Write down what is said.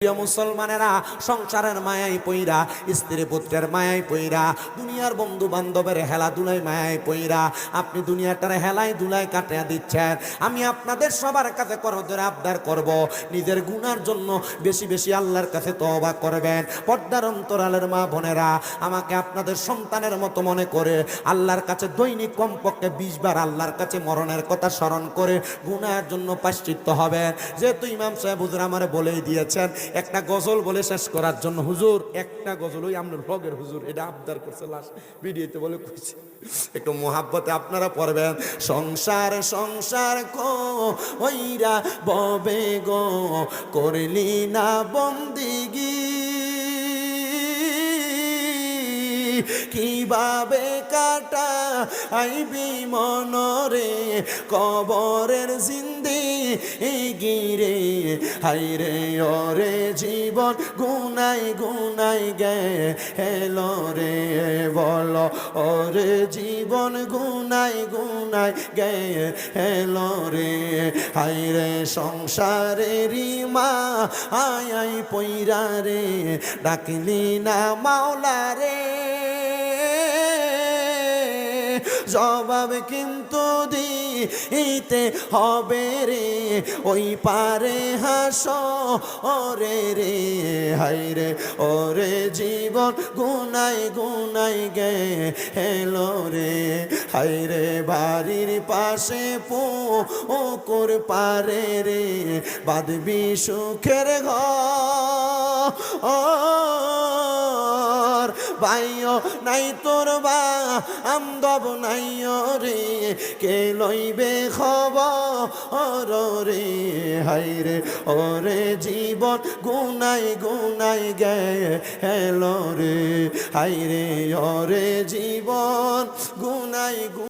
প্রিয় মুসলমানেরা, সংসারের মায়ায় পইরা, স্ত্রী পুত্রের মায়ায় পইরা, দুনিয়ার বন্ধু বান্ধবের হেলাধুলায় মায়ায় পইরা আপনি দুনিয়াটার হেলায় ধুলায় কাটিয়ে দিচ্ছেন। আমি আপনাদের সবার কাছে করজোরে আবদার করব, নিজের গুনার জন্য বেশি বেশি আল্লাহর কাছে তওবা করবেন। পর্দার অন্তরালের মা বোনেরা, আমাকে আপনাদের সন্তানের মতো মনে করে আল্লাহর কাছে দৈনিক কমপক্ষে 20 বার আল্লাহর কাছে মরণের কথা স্মরণ করে গুনার জন্য প্রায়শ্চিত্ত হবেন। যেহেতু ইমাম সাহেব হুজুর আমারে বলেই দিয়েছেন, একটা গজল বলে শেষ করার জন্য। হুজুর, একটা গজল, ওই আপনার ভগের হুজুর এটা আবদার করছে, লাস্ট ভিডিওতে বলে কইছে, একটু মোহাব্বতে আপনারা পড়বেন। সংসার সংসার কইরা ববে গো, করলি না বন্দিগি, কিভাবে কাটা আইবি মনরে কবরের জিন্দি গিরে, হাইরে ওরে জীবন গুনাই গুনাই গে হেলো রে, বলো ওরে জীবন গুনাই গুনাই গে হেলো রে, হাইরে সংসারেরই মা আই পইরা রে, ডাকলি না মাওলা রে, জবাব কিন্তু দিতে হবে রে, ওই পারে হাসরে রে, হায়রে ওরে জীবন গুনাই গুনাই গে হেলো রে, হায়রে বাড়ির পাশে পুকুর পারে রে, বাঁধবি সুখের ঘর, ভাইও নাই তোর বা আমদব নাই রে, কে লইবে খবর রে, হায়রে ওরে জীবন গুনাই গুনাই গে হেলো রে, হায়রে ওরে জীবন গুনাই